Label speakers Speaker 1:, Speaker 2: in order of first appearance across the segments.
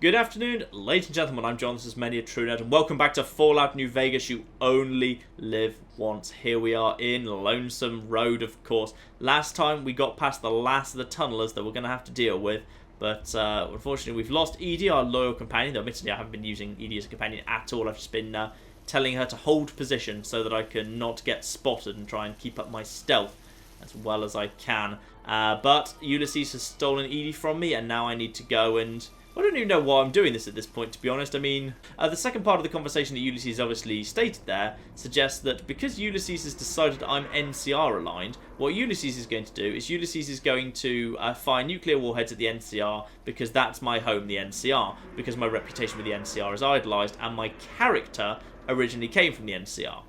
Speaker 1: Good afternoon, ladies and gentlemen, I'm John, this is Many a True Nerd, and welcome back to Fallout New Vegas. You only live once. Here we are in Lonesome Road, of course. Last time we got past the last of the tunnelers that we're going to have to deal with, but unfortunately we've lost Edie, our loyal companion, though admittedly I haven't been using Edie as a companion at all. I've just been telling her to hold position so that I can not get spotted and try and keep up my stealth as well as I can. But Ulysses has stolen Edie from me, and now I need to go and... I don't even know why I'm doing this at this point, to be honest. I mean, the second part of the conversation that Ulysses obviously stated there suggests that because Ulysses has decided I'm NCR aligned, what Ulysses is going to do is Ulysses is going to fire nuclear warheads at the NCR because that's my home, the NCR, because my reputation with the NCR is idolised and my character originally came from the NCR.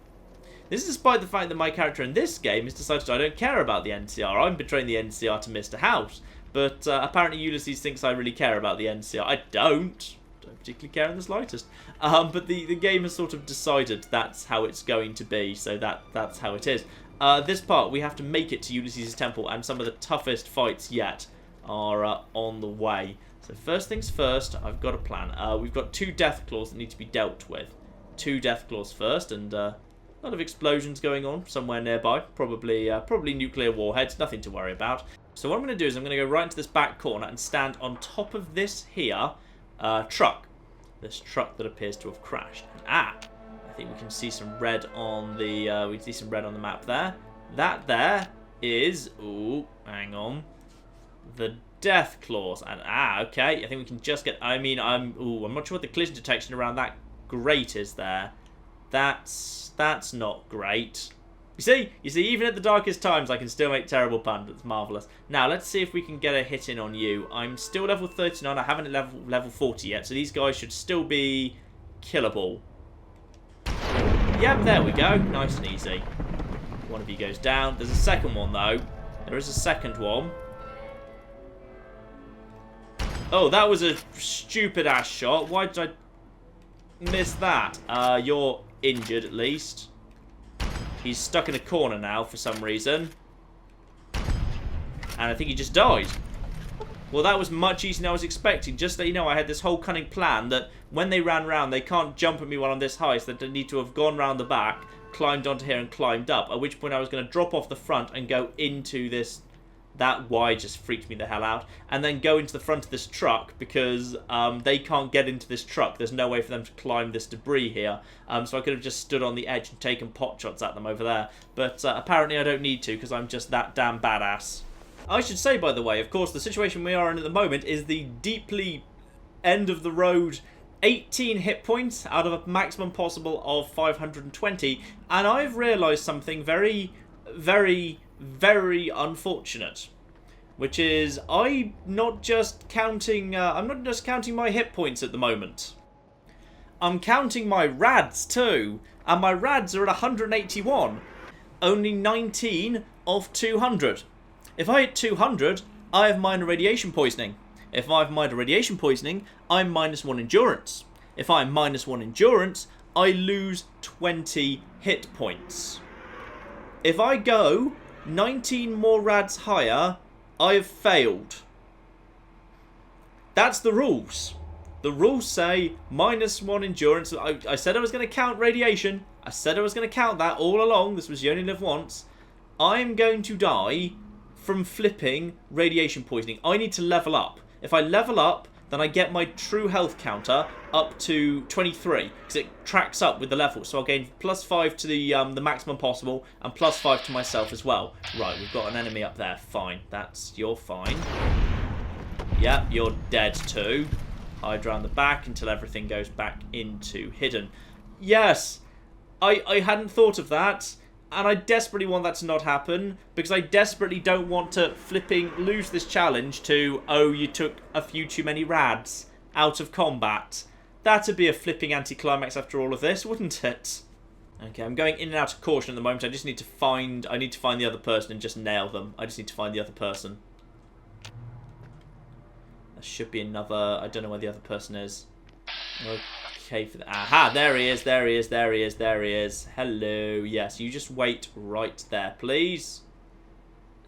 Speaker 1: This is despite the fact that my character in this game has decided I don't care about the NCR. I'm betraying the NCR to Mr. House. But apparently Ulysses thinks I really care about the NCR. I don't particularly care in the slightest. But the game has sort of decided that's how it's going to be, so that's how it is. This part, we have to make it to Ulysses' temple, and some of the toughest fights yet are on the way. So first things first, I've got a plan. We've got 2 deathclaws that need to be dealt with. 2 deathclaws first, and a lot of explosions going on somewhere nearby. Probably nuclear warheads, nothing to worry about. So what I'm going to do is I'm going to go right into this back corner and stand on top of this here truck. This truck that appears to have crashed. I think we can see some red on the we see some red on the map there. That there is hang on. The deathclaws. And okay, I think we can just get I'm not sure what the collision detection around that grate is there. That's not great. You see, even at the darkest times, I can still make terrible puns. It's marvellous. Now, let's see if we can get a hit in on you. I'm still level 39. I haven't level 40 yet, so these guys should still be killable. Yep, there we go. Nice and easy. One of you goes down. There's a second one, though. There is a second one. Oh, that was a stupid-ass shot. Why did I miss that? You're injured, at least. He's stuck in a corner now for some reason. And I think he just died. Well, that was much easier than I was expecting. Just so you know, I had this whole cunning plan that when they ran round, they can't jump at me while I'm this high, so they need to have gone round the back, climbed onto here and climbed up, at which point I was going to drop off the front and go into this... That Y just freaked me the hell out. And then go into the front of this truck because they can't get into this truck. There's no way for them to climb this debris here. So I could have just stood on the edge and taken pot shots at them over there. But apparently I don't need to because I'm just that damn badass. I should say, by the way, of course, the situation we are in at the moment is the deeply end of the road 18 hit points out of a maximum possible of 520. And I've realised something very, very... very unfortunate, which is I'm not just counting my hit points at the moment. I'm counting my rads too, and my rads are at 181, only 19 of 200. If I hit 200, I have minor radiation poisoning. If I have minor radiation poisoning, I'm -1 endurance. If I'm -1 endurance, I lose 20 hit points. If I go 19 more rads higher, I have failed. That's the rules. The rules say -1 endurance. I said I was going to count radiation. I said I was going to count that all along. This was you only live once. I'm going to die from flipping radiation poisoning. I need to level up. If I level up, then I get my true health counter up to 23, because it tracks up with the level. So I'll gain +5 to the maximum possible, and +5 to myself as well. Right, we've got an enemy up there. Fine, you're fine. Yep, you're dead too. Hide around the back until everything goes back into hidden. Yes, I hadn't thought of that. And I desperately want that to not happen, because I desperately don't want to flipping lose this challenge to, oh, you took a few too many rads out of combat. That'd be a flipping anticlimax after all of this, wouldn't it? Okay, I'm going in and out of caution at the moment. I need to find the other person and just nail them. I just need to find the other person. There should be another, I don't know where the other person is. Okay for the... Aha, there he is, there he is, there he is, there he is. Hello, yes, you just wait right there, please.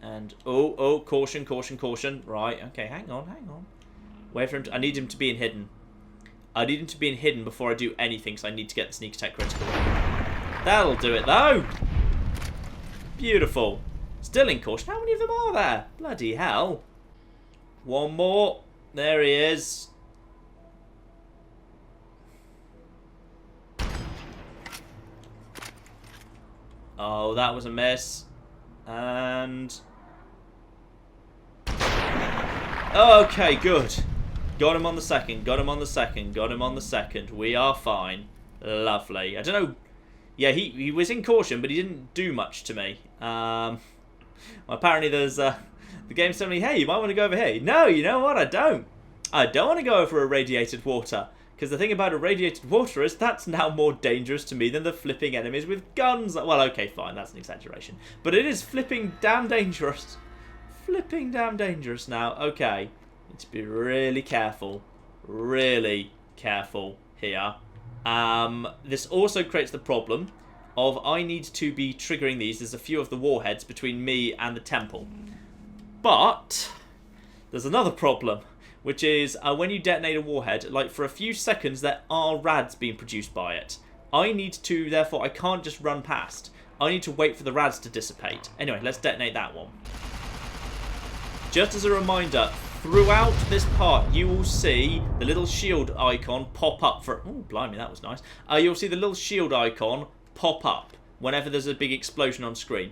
Speaker 1: And, oh, caution, caution, caution. Right, okay, hang on. Wait for him to... I need him to be in hidden. I need him to be hidden before I do anything, so I need to get the sneak attack critical. That'll do it, though. Beautiful. Still in caution. How many of them are there? Bloody hell. One more. There he is. Oh, that was a miss. And... okay, good. Got him on the second. Got him on the second. Got him on the second. We are fine. Lovely. I don't know. Yeah, he was in caution, but he didn't do much to me. Apparently there's... the game's telling me, hey, you might want to go over here. No, you know what? I don't. I don't want to go over irradiated water. Because the thing about irradiated water is that's now more dangerous to me than the flipping enemies with guns. Well, okay, fine. That's an exaggeration. But it is flipping damn dangerous. Flipping damn dangerous now. Okay. Need to be really careful. Really careful here. This also creates the problem of I need to be triggering these. There's a few of the warheads between me and the temple. But there's another problem, which is when you detonate a warhead, like for a few seconds there are rads being produced by it. I need to, therefore, I can't just run past. I need to wait for the rads to dissipate. Anyway, let's detonate that one. Just as a reminder, throughout this part, you will see the little shield icon pop up for... oh, blimey, that was nice. You'll see the little shield icon pop up whenever there's a big explosion on screen.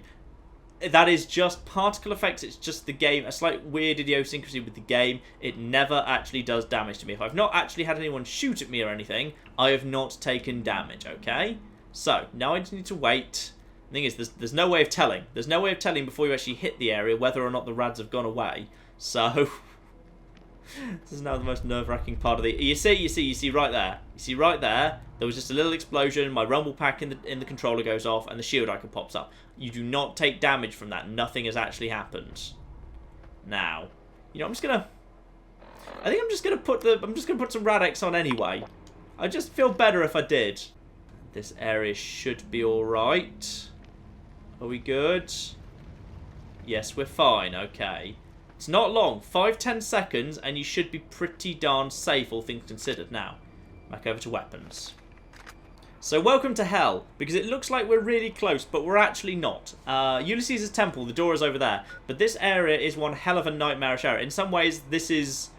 Speaker 1: That is just particle effects. It's just the game. A slight weird idiosyncrasy with the game. It never actually does damage to me. If I've not actually had anyone shoot at me or anything, I have not taken damage, okay? So, now I just need to wait. The thing is, there's no way of telling. There's no way of telling before you actually hit the area whether or not the rads have gone away. So... this is now the most nerve-wracking part of the... You see right there. You see right there. There was just a little explosion. My rumble pack in the controller goes off, and the shield icon pops up. You do not take damage from that. Nothing has actually happened. Now, you know, I'm just gonna put some Rad-X on anyway. I just feel better if I did. This area should be all right. Are we good? Yes, we're fine. Okay. It's not long, 5-10 seconds, and you should be pretty darn safe, all things considered. Now, back over to weapons. So welcome to hell, because it looks like we're really close, but we're actually not. Ulysses' temple, the door is over there, but this area is one hell of a nightmarish area. In some ways, this is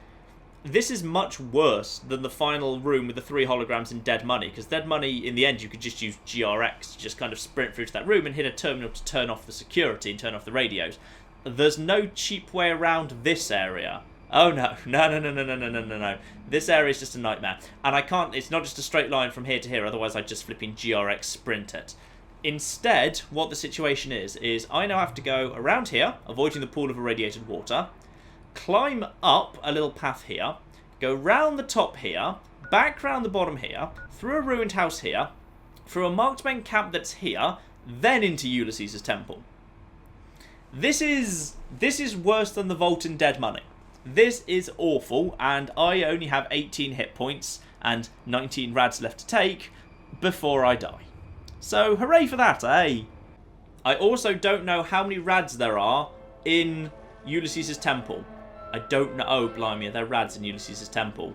Speaker 1: much worse than the final room with the 3 holograms in Dead Money, because Dead Money, in the end, you could just use GRX to just kind of sprint through to that room and hit a terminal to turn off the security and turn off the radios. There's no cheap way around this area. Oh no. No. This area is just a nightmare. And I can't, it's not just a straight line from here to here, otherwise I'd just flipping GRX sprint it. Instead, what the situation is I now have to go around here, avoiding the pool of irradiated water, climb up a little path here, go round the top here, back round the bottom here, through a ruined house here, through a marked men camp that's here, then into Ulysses' temple. This is worse than the vault in Dead Money. This is awful, and I only have 18 hit points and 19 rads left to take before I die. So, hooray for that, eh? I also don't know how many rads there are in Ulysses' temple. I don't know. Oh, blimey, are there rads in Ulysses' temple?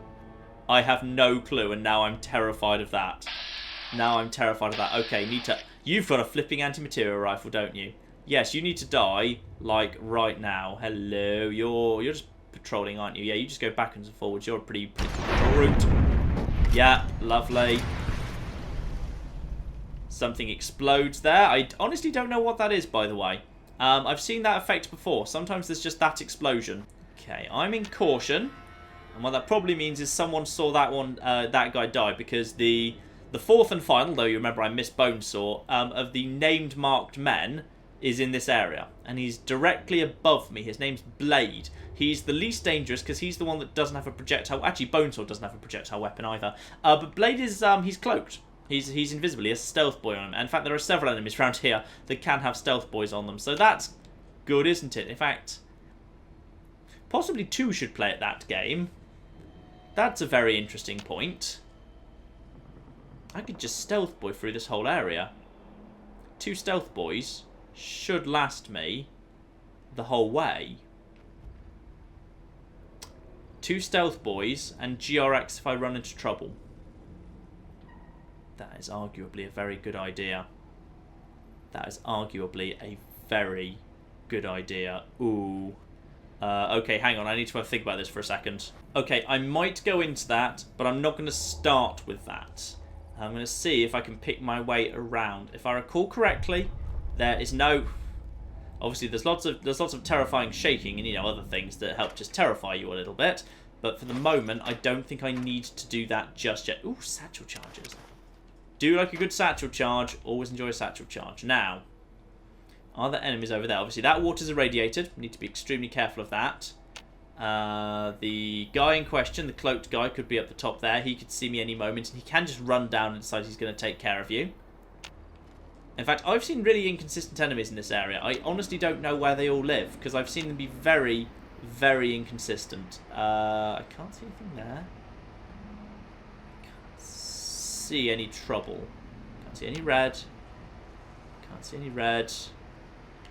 Speaker 1: I have no clue, and now I'm terrified of that. Now I'm terrified of that. Okay, you've got a flipping anti-material rifle, don't you? Yes, you need to die, like, right now. Hello, you're just patrolling, aren't you? Yeah, you just go backwards and forwards. You're a pretty brute. Yeah, lovely. Something explodes there. I honestly don't know what that is, by the way. I've seen that effect before. Sometimes there's just that explosion. Okay, I'm in caution. And what that probably means is someone saw that guy die, because the fourth and final, though you remember I missed Bonesaw, of the named marked men is in this area, and he's directly above me. His name's Blade. He's the least dangerous because he's the one that doesn't have a projectile. Actually, Bonesaw doesn't have a projectile weapon either. But Blade is he's cloaked. He's invisible. He has a stealth boy on him. And in fact, there are several enemies around here that can have stealth boys on them. So that's good, isn't it? In fact, possibly 2 should play at that game. That's a very interesting point. I could just stealth boy through this whole area. 2 stealth boys should last me the whole way. 2 stealth boys, and GRX if I run into trouble. That is arguably a very good idea. That is arguably a very good idea. Ooh. Okay, hang on. I need to think about this for a second. Okay, I might go into that, but I'm not going to start with that. I'm going to see if I can pick my way around. If I recall correctly, there is no... Obviously, there's lots of terrifying shaking and, you know, other things that help just terrify you a little bit. But for the moment, I don't think I need to do that just yet. Ooh, satchel charges. Do like a good satchel charge. Always enjoy a satchel charge. Now, are there enemies over there? Obviously, that water's irradiated. Need to be extremely careful of that. The guy in question, the cloaked guy, could be up the top there. He could see me any moment, and he can just run down and decide he's going to take care of you. In fact, I've seen really inconsistent enemies in this area. I honestly don't know where they all live, because I've seen them be very, very inconsistent. I can't see anything there. Can't see any trouble. Can't see any red. Can't see any red.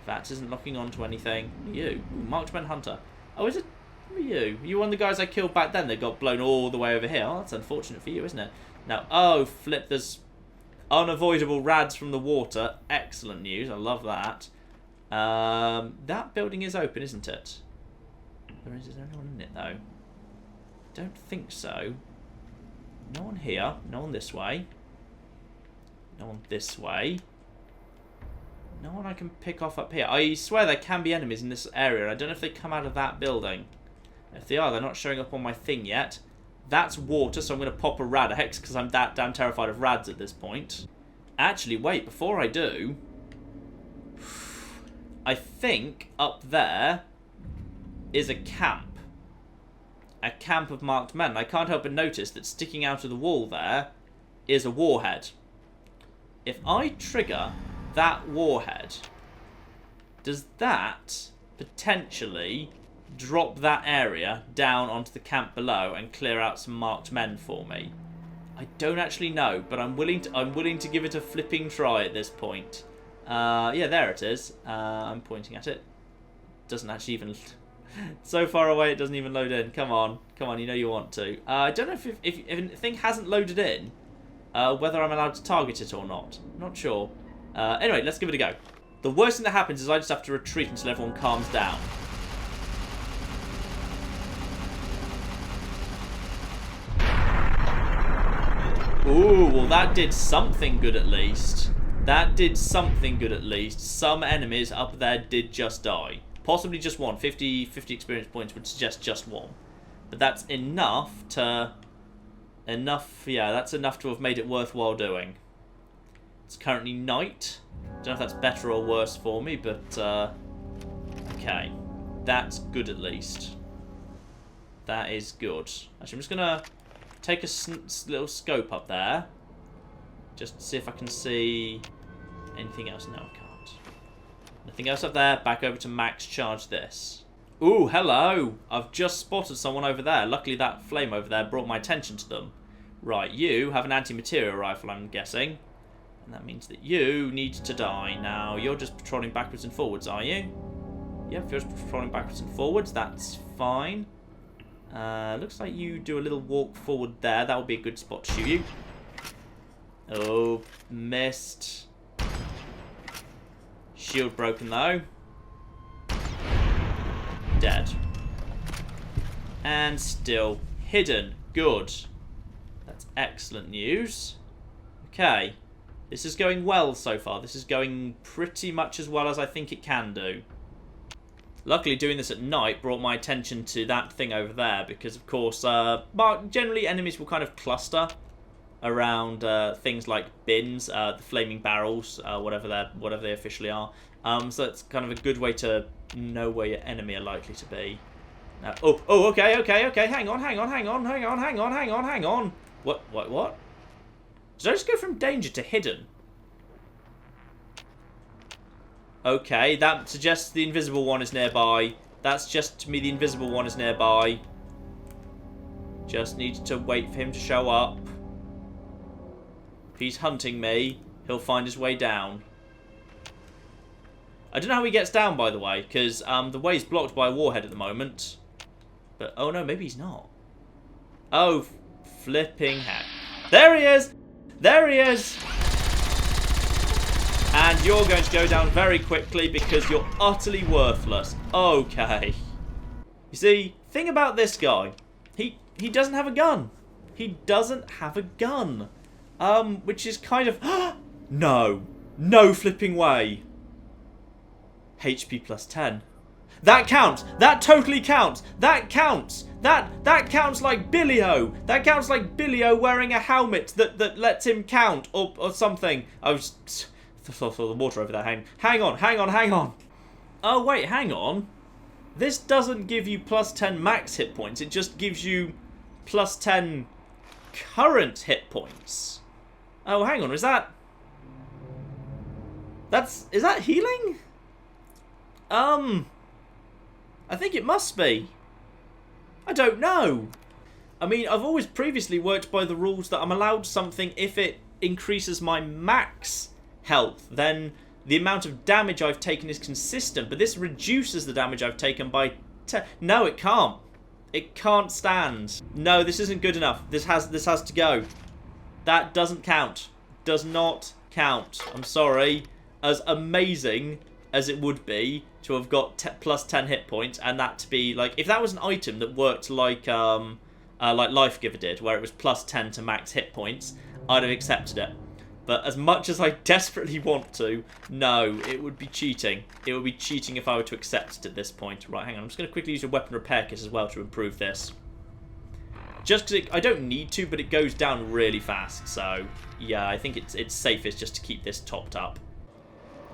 Speaker 1: That isn't locking onto anything. You. Ooh, Marked Man Hunter. Oh, is it? Who are you? Are you one of the guys I killed back then that got blown all the way over here? Oh, that's unfortunate for you, isn't it? Now, oh, flip, there's unavoidable rads from the water. Excellent news. I love that. That building is open, isn't it? Or is there anyone in it, though? Don't think so. No one here. No one this way. No one this way. No one I can pick off up here. I swear there can be enemies in this area. I don't know if they come out of that building. If they are, they're not showing up on my thing yet. That's water, so I'm going to pop a rad hex because I'm that damn terrified of rads at this point. Actually, wait, before I do... I think up there is a camp. A camp of marked men. I can't help but notice that sticking out of the wall there is a warhead. If I trigger that warhead, does that potentially drop that area down onto the camp below and clear out some marked men for me? I don't actually know, but I'm willing to give it a flipping try at this point. Yeah, there it is. I'm pointing at it. Doesn't actually even... so far away it doesn't even load in. Come on, you know you want to. I don't know if a thing hasn't loaded in, whether I'm allowed to target it or not. Not sure. Anyway, let's give it a go. The worst thing that happens is I just have to retreat until everyone calms down. Ooh, well that did something good at least. That did something good at least. Some enemies up there did just die. Possibly just one. 50 experience points would suggest just one. But that's enough to... yeah, that's enough to have made it worthwhile doing. It's currently night. Don't know if that's better or worse for me, but... okay. That's good at least. That is good. Actually, I'm just going to take a little scope up there. Just to see if I can see anything else. No, I can't. Nothing else up there. Back over to max charge this. Ooh, hello. I've just spotted someone over there. Luckily that flame over there brought my attention to them. Right, you have an anti-material rifle, I'm guessing. And that means that you need to die. Now, you're just patrolling backwards and forwards, are you? Yep, you're just patrolling backwards and forwards. That's fine. Looks like you do a little walk forward there. That would be a good spot to shoot you. Oh, missed. Shield broken, though. Dead. And still hidden. Good. That's excellent news. Okay. This is going well so far. This is going pretty much as well as I think it can do. Luckily, doing this at night brought my attention to that thing over there because, of course, generally enemies will kind of cluster around things like bins, the flaming barrels, whatever they officially are. So it's kind of a good way to know where your enemy are likely to be. Okay. Hang on. What? Did I just go from danger to hidden? Okay, that suggests the invisible one is nearby. That suggests to me the invisible one is nearby. Just need to wait for him to show up. If he's hunting me, he'll find his way down. I don't know how he gets down, by the way, because the way's blocked by a warhead at the moment. But, oh no, maybe he's not. Oh, flipping heck. There he is! There he is! And you're going to go down very quickly because you're utterly worthless. Okay. You see, thing about this guy, he doesn't have a gun. He doesn't have a gun. Which is kind of... No. No flipping way. HP plus 10. That counts. That totally counts. That counts. That counts like Billy-O. That counts like Billy-O wearing a helmet that lets him count or something. I was... saw the water over there. Hang on. Oh, wait, hang on. This doesn't give you plus 10 max hit points. It just gives you plus 10 current hit points. Oh, hang on. Is that healing? I think it must be. I don't know. I mean, I've always previously worked by the rules that I'm allowed something if it increases my max health, then the amount of damage I've taken is consistent, but this reduces the damage I've taken by 10. No, it can't. It can't stand. No, this isn't good enough. This has to go. That doesn't count. Does not count. I'm sorry. As amazing as it would be to have got plus 10 hit points, and that to be like, if that was an item that worked like Life Giver did, where it was plus 10 to max hit points, I'd have accepted it. But as much as I desperately want to, no, it would be cheating. It would be cheating if I were to accept it at this point. Right, hang on. I'm just going to quickly use a weapon repair kit as well to improve this. Just because I don't need to, but it goes down really fast. So, yeah, I think it's safest just to keep this topped up.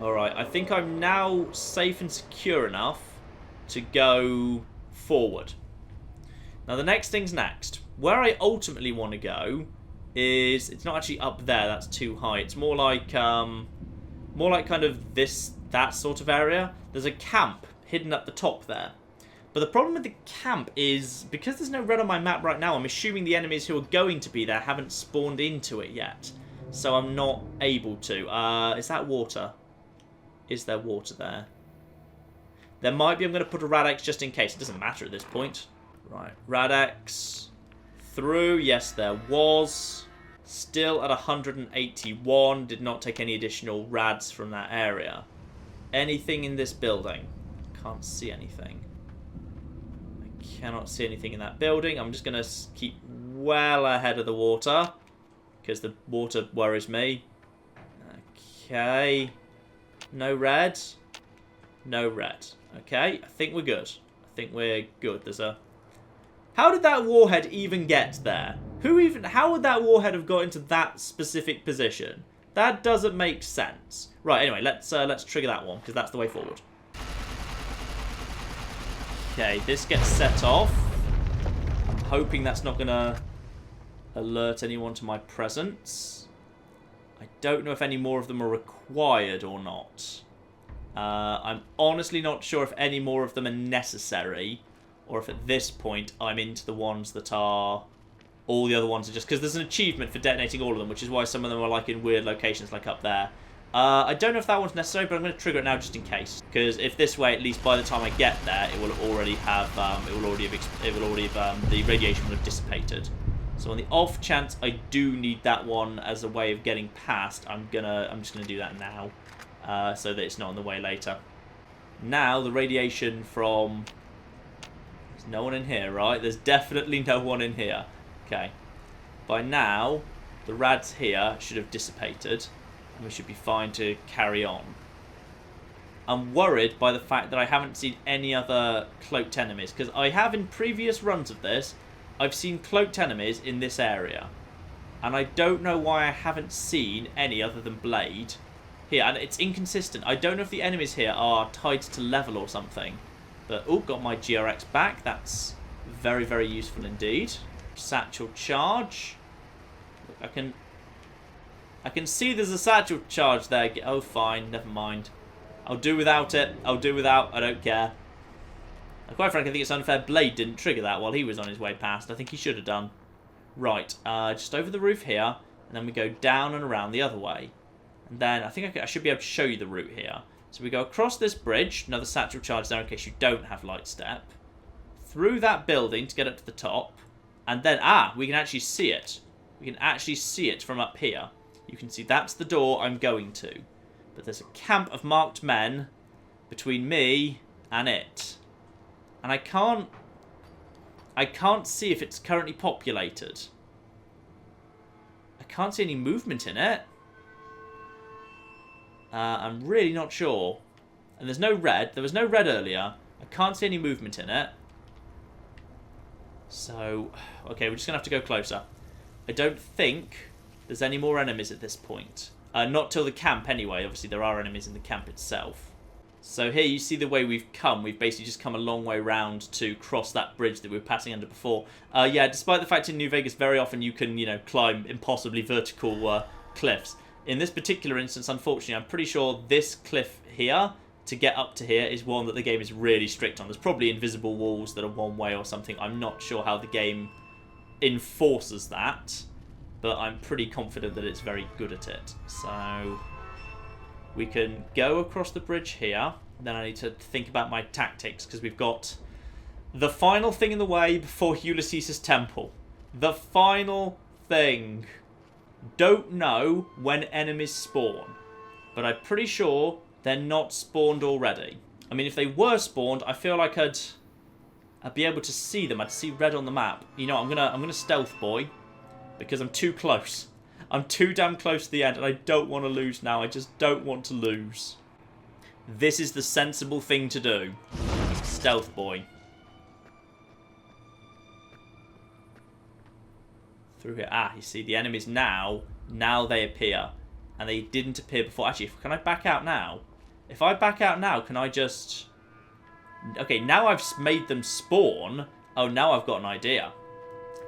Speaker 1: Alright, I think I'm now safe and secure enough to go forward. Now, the next thing's next. Where I ultimately want to go is, it's not actually up there, that's too high. It's more like kind of that sort of area. There's a camp hidden at the top there. But the problem with the camp is, because there's no red on my map right now, I'm assuming the enemies who are going to be there haven't spawned into it yet. So I'm not able to. Is that water? Is there water there? There might be. I'm going to put a Rad-X just in case. It doesn't matter at this point. Right, Rad-X through. Yes, there was. Still at 181. Did not take any additional rads from that area. Anything in this building? Can't see anything. I cannot see anything in that building. I'm just going to keep well ahead of the water, because the water worries me. Okay. No red. No red. Okay, I think we're good. I think we're good. There's a... How did that warhead even get there? How would that warhead have got into that specific position? That doesn't make sense. Right, anyway, let's trigger that one, because that's the way forward. Okay, this gets set off. I'm hoping that's not going to alert anyone to my presence. I don't know if any more of them are required or not. I'm honestly not sure if any more of them are necessary, or if at this point I'm into the ones that are... All the other ones are just... Because there's an achievement for detonating all of them, which is why some of them are like in weird locations, like up there. I don't know if that one's necessary, but I'm going to trigger it now just in case. Because if this way, at least by the time I get there, it will already have... the radiation will have dissipated. So on the off chance I do need that one as a way of getting past, I'm just gonna do that now, so that it's not in the way later. Now the radiation from... There's no one in here, right? There's definitely no one in here. Okay. By now, the rads here should have dissipated, and we should be fine to carry on. I'm worried by the fact that I haven't seen any other cloaked enemies, because I have in previous runs of this, I've seen cloaked enemies in this area, and I don't know why I haven't seen any other than Blade here, and it's inconsistent. I don't know if the enemies here are tied to level or something, but oh, got my GRX back. That's very, very useful indeed. Satchel charge. Look, I can see there's a satchel charge there. Oh, fine, never mind. I'll do without it. I'll do without. I don't care. Quite frankly, I think it's unfair Blade didn't trigger that while he was on his way past. I think he should have done. Right, just over the roof here, and then we go down and around the other way. And then I think I should be able to show you the route here. So we go across this bridge, another satchel charge there in case you don't have light step. through that building to get up to the top. And then, we can actually see it. We can actually see it from up here. You can see that's the door I'm going to. But there's a camp of marked men between me and it. And I can't see if it's currently populated. I can't see any movement in it. I'm really not sure. And there's no red. There was no red earlier. I can't see any movement in it. So, okay, we're just going to have to go closer. I don't think there's any more enemies at this point. Not till the camp anyway. Obviously, there are enemies in the camp itself. So here you see the way we've come. We've basically just come a long way round to cross that bridge that we were passing under before. Yeah, despite the fact in New Vegas very often you can, you know, climb impossibly vertical cliffs. In this particular instance, unfortunately, I'm pretty sure this cliff here, to get up to here, is one that the game is really strict on. There's probably invisible walls that are one way or something. I'm not sure how the game enforces that, but I'm pretty confident that it's very good at it. So we can go across the bridge here. Then I need to think about my tactics, because we've got the final thing in the way before Ulysses' temple. The final thing. Don't know when enemies spawn, but I'm pretty sure they're not spawned already. I mean, if they were spawned, I feel like I'd be able to see them. I'd see red on the map. You know, I'm gonna stealth boy, because I'm too close. I'm too damn close to the end, and I don't want to lose now. I just don't want to lose. This is the sensible thing to do. Stealth boy. Through here. You see the enemies now they appear. And they didn't appear before. Actually, can I back out now? If I back out now, can I just... Okay, now I've made them spawn. Oh, now I've got an idea.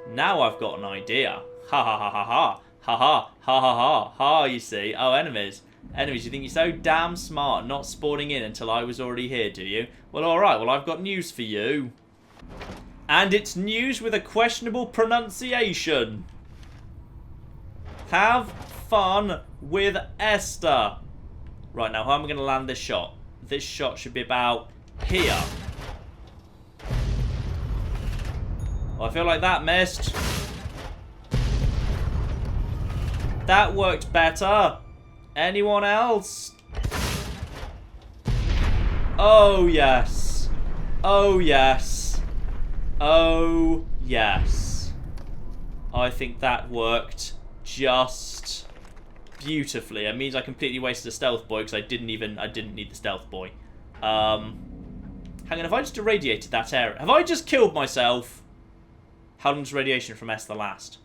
Speaker 1: Now I've got an idea. Ha ha ha ha ha. Ha ha ha ha ha ha, you see. Oh, enemies. Enemies, you think you're so damn smart not spawning in until I was already here, do you? Well, alright. Well, I've got news for you. And it's news with a questionable pronunciation. Have fun with Esther. Right, now how am I going to land this shot? This shot should be about here. Oh, I feel like that missed. That worked better. Anyone else? Oh, yes. Oh, yes. Oh, yes. I think that worked just beautifully. It means I completely wasted a stealth boy because I didn't need the stealth boy. Hang on, have I just irradiated that area? Have I just killed myself? How long does radiation from Esther last?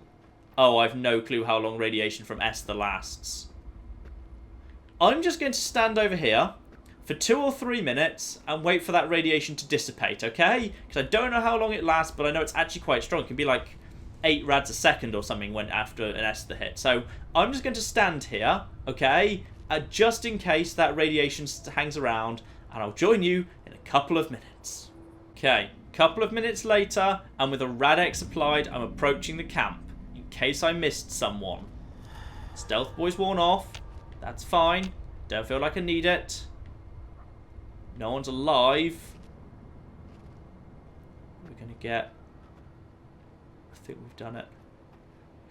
Speaker 1: Oh, I've no clue how long radiation from Esther lasts. I'm just going to stand over here for 2 or 3 minutes and wait for that radiation to dissipate, okay? Because I don't know how long it lasts, but I know it's actually quite strong. It can be like 8 rads a second or something when after an Esther hit. So I'm just going to stand here, okay? Just in case that radiation hangs around, and I'll join you in a couple of minutes. Okay, couple of minutes later, and with a Rad-X applied, I'm approaching the camp, in case I missed someone. Stealth boy's worn off. That's fine. Don't feel like I need it. No one's alive. We're going to get... I think we've done it.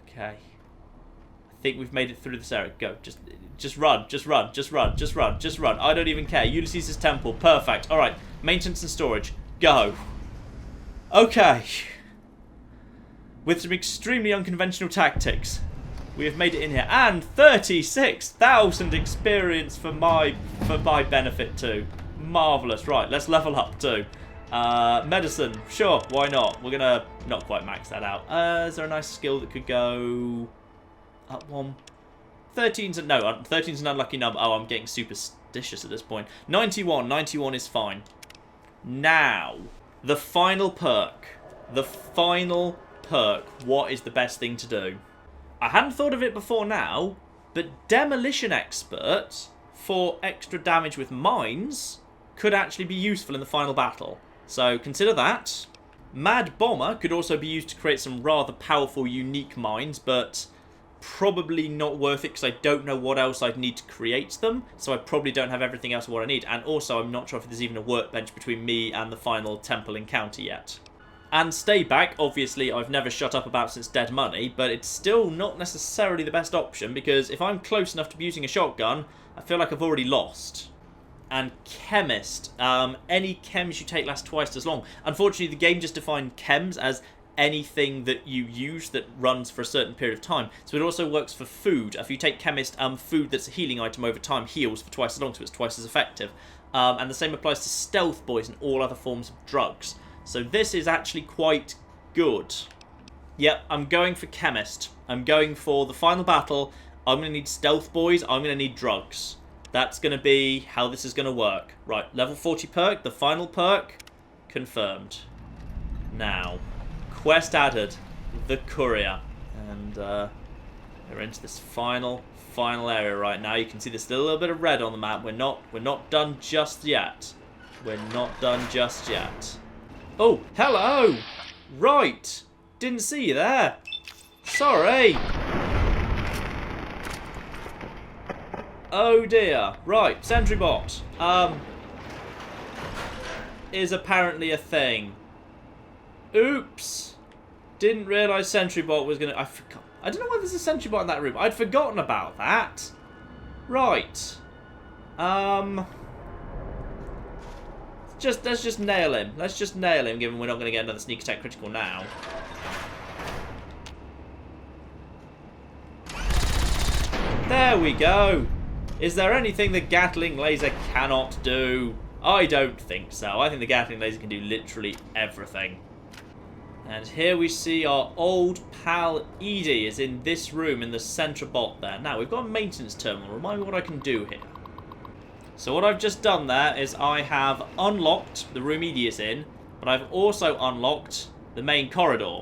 Speaker 1: Okay. I think we've made it through this area. Go. Just run. Just run. Just run. Just run. Just run. I don't even care. Ulysses' temple. Perfect. Alright. Maintenance and storage. Go. Okay. With some extremely unconventional tactics, we have made it in here. And 36,000 experience for my benefit too. Marvellous. Right. Let's level up too. Medicine. Sure. Why not? We're going to not quite max that out. Is there a nice skill that could go... Up one. 13's an unlucky number. Oh, I'm getting superstitious at this point. 91. 91 is fine. Now, the final perk. The final perk. What is the best thing to do? I hadn't thought of it before now, but Demolition Expert for extra damage with mines could actually be useful in the final battle. So consider that. Mad Bomber could also be used to create some rather powerful, unique mines, but probably not worth it because I don't know what else I'd need to create them, so I probably don't have everything else what I need. And also, I'm not sure if there's even a workbench between me and the final temple encounter yet. And stay back, obviously, I've never shut up about since Dead Money, but it's still not necessarily the best option, because if I'm close enough to be using a shotgun, I feel like I've already lost. And Chemist. Any chems you take last twice as long. Unfortunately, the game just defined chems as anything that you use that runs for a certain period of time. So it also works for food. If you take Chemist, food that's a healing item over time heals for twice as long, so it's twice as effective. And the same applies to Stealth Boys and all other forms of drugs. So this is actually quite good. Yep, I'm going for Chemist. I'm going for the final battle. I'm going to need Stealth Boys. I'm going to need drugs. That's going to be how this is going to work. Right, level 40 perk, the final perk, confirmed. Now, quest added, the courier. And we're into this final area right now. You can see there's still a little bit of red on the map. We're not done just yet. We're not done just yet. Oh, hello! Right, didn't see you there. Sorry. Oh dear. Right, sentry bot. Is apparently a thing. Oops. Didn't realise sentry bot was gonna. I forgot. I don't know why there's a sentry bot in that room. I'd forgotten about that. Right. Let's just nail him. Let's just nail him, given we're not going to get another sneak attack critical now. There we go. Is there anything the Gatling laser cannot do? I don't think so. I think the Gatling laser can do literally everything. And here we see our old pal Edie is in this room in the centre bot there. Now, we've got a maintenance terminal. Remind me what I can do here. So what I've just done there is I have unlocked the room Edie is in, but I've also unlocked the main corridor.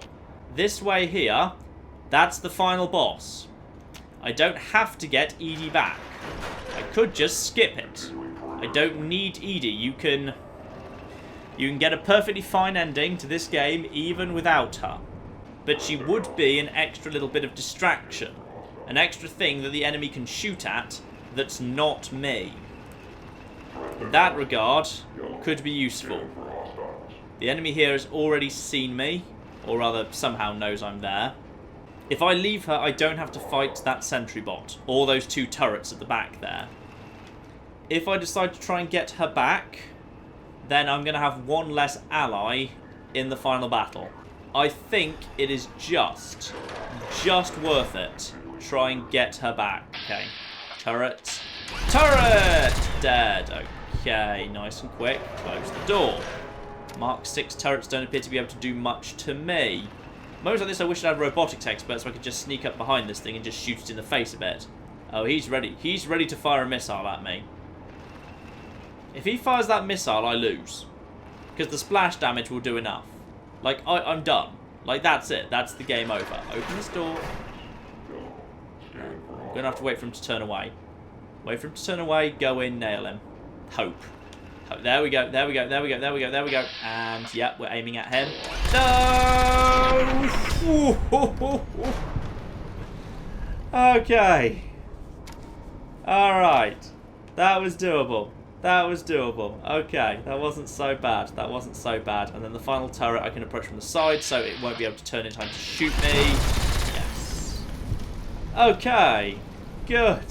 Speaker 1: This way here, that's the final boss. I don't have to get Edie back. I could just skip it. I don't need Edie. You can get a perfectly fine ending to this game even without her. But she would be an extra little bit of distraction. An extra thing that the enemy can shoot at that's not me. In that regard, could be useful. The enemy here has already seen me, or rather somehow knows I'm there. If I leave her, I don't have to fight that sentry bot, or those two turrets at the back there. If I decide to try and get her back, then I'm going to have one less ally in the final battle. I think it is just worth it. Try and get her back. Okay, turret. Turret! Dead. Okay, nice and quick. Close the door. Mark 6 turrets don't appear to be able to do much to me. Moments like this I wish I had robotics experts so I could just sneak up behind this thing and just shoot it in the face a bit. Oh, he's ready. He's ready to fire a missile at me. If he fires that missile, I lose. Because the splash damage will do enough. Like, I'm done. Like, that's it. That's the game over. Open this door. I'm going to have to wait for him to turn away. Wait for him to turn away, go in, nail him. Hope. There we go, there we go, there we go, there we go, there we go. And, yep, we're aiming at him. No! Okay. Alright. That was doable. That was doable. Okay, that wasn't so bad. That wasn't so bad. And then the final turret I can approach from the side, so it won't be able to turn in time to shoot me. Yes. Okay. Good.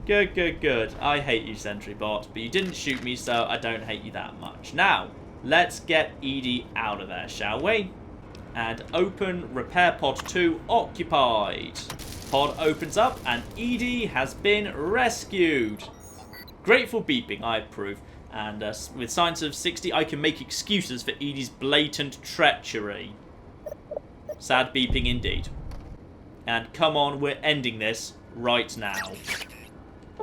Speaker 1: Good, good, good. I hate you, Sentry Bot, but you didn't shoot me, so I don't hate you that much. Now, let's get Edie out of there, shall we? And open Repair Pod 2 occupied. Pod opens up, and Edie has been rescued. Grateful beeping, I approve. And with science of 60, I can make excuses for Edie's blatant treachery. Sad beeping indeed. And come on, we're ending this right now.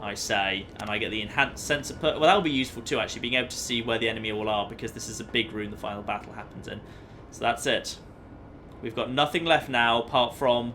Speaker 1: I say, and I get the enhanced sensor well, that'll be useful too, actually, being able to see where the enemy all are, because this is a big room the final battle happens in. So that's it. We've got nothing left now apart from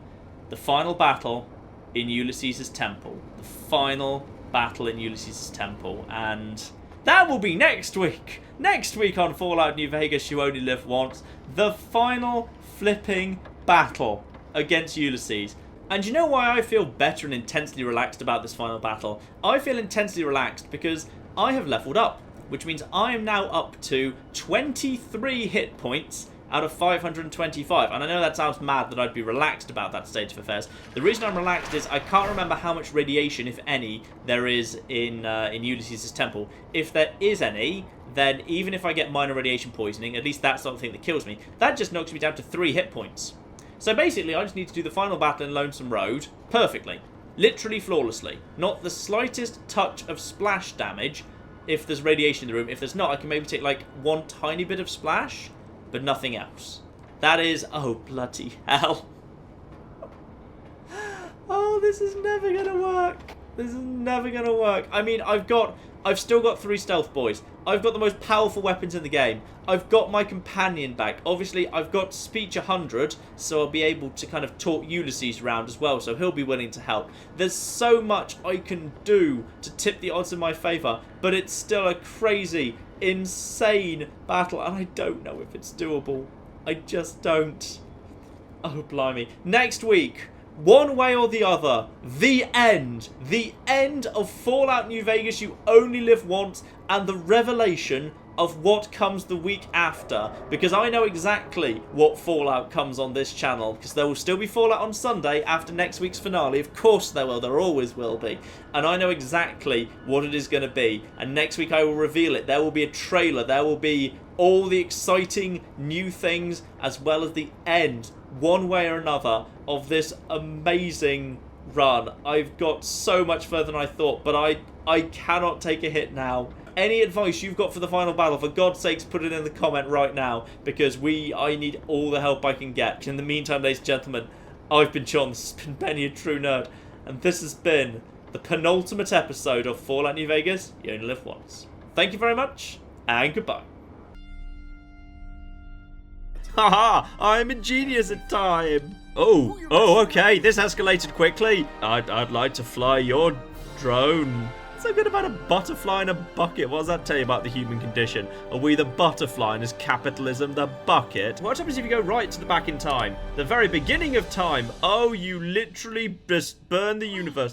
Speaker 1: the final battle in Ulysses' temple. The final battle in Ulysses' temple, and that will be next week. Next week on Fallout New Vegas, You Only Live Once, the final flipping battle against Ulysses. And you know why I feel better and intensely relaxed about this final battle? I feel intensely relaxed because I have leveled up, which means I am now up to 23 hit points out of 525. And I know that sounds mad that I'd be relaxed about that state of affairs. The reason I'm relaxed is I can't remember how much radiation, if any, there is in Ulysses' temple. If there is any, then even if I get minor radiation poisoning, at least that's not the thing that kills me, that just knocks me down to 3 hit points. So basically, I just need to do the final battle in Lonesome Road perfectly. Literally flawlessly. Not the slightest touch of splash damage if there's radiation in the room. If there's not, I can maybe take like one tiny bit of splash, but nothing else. That is... oh, bloody hell. Oh, this is never going to work. This is never going to work. I mean, I've still got 3 stealth boys. I've got the most powerful weapons in the game. I've got my companion back. Obviously, I've got speech 100, so I'll be able to kind of talk Ulysses around as well, so he'll be willing to help. There's so much I can do to tip the odds in my favour, but it's still a crazy, insane battle, and I don't know if it's doable. I just don't. Oh, blimey. Next week, one way or the other, the end of Fallout New Vegas, You Only Live Once, and the revelation of what comes the week after, because I know exactly what Fallout comes on this channel, because there will still be Fallout on Sunday after next week's finale. Of course there will, there always will be, and I know exactly what it is going to be, and next week I will reveal it. There will be a trailer, there will be all the exciting new things, as well as the end, one way or another, of this amazing run. I've got so much further than I thought, but I cannot take a hit now. Any advice you've got for the final battle, for God's sakes, put it in the comment right now, because I need all the help I can get. In the meantime, ladies and gentlemen, I've been John, this has been Benny, a true nerd, and this has been the penultimate episode of Fallout New Vegas, You Only Live Once. Thank you very much, and goodbye. Haha, I'm a genius at time. Oh, okay, this escalated quickly. I'd like to fly your drone. So good about a butterfly in a bucket. What does that tell you about the human condition? Are we the butterfly and is capitalism the bucket? What happens if you go right to the back in time? The very beginning of time. Oh, you literally just burn the universe.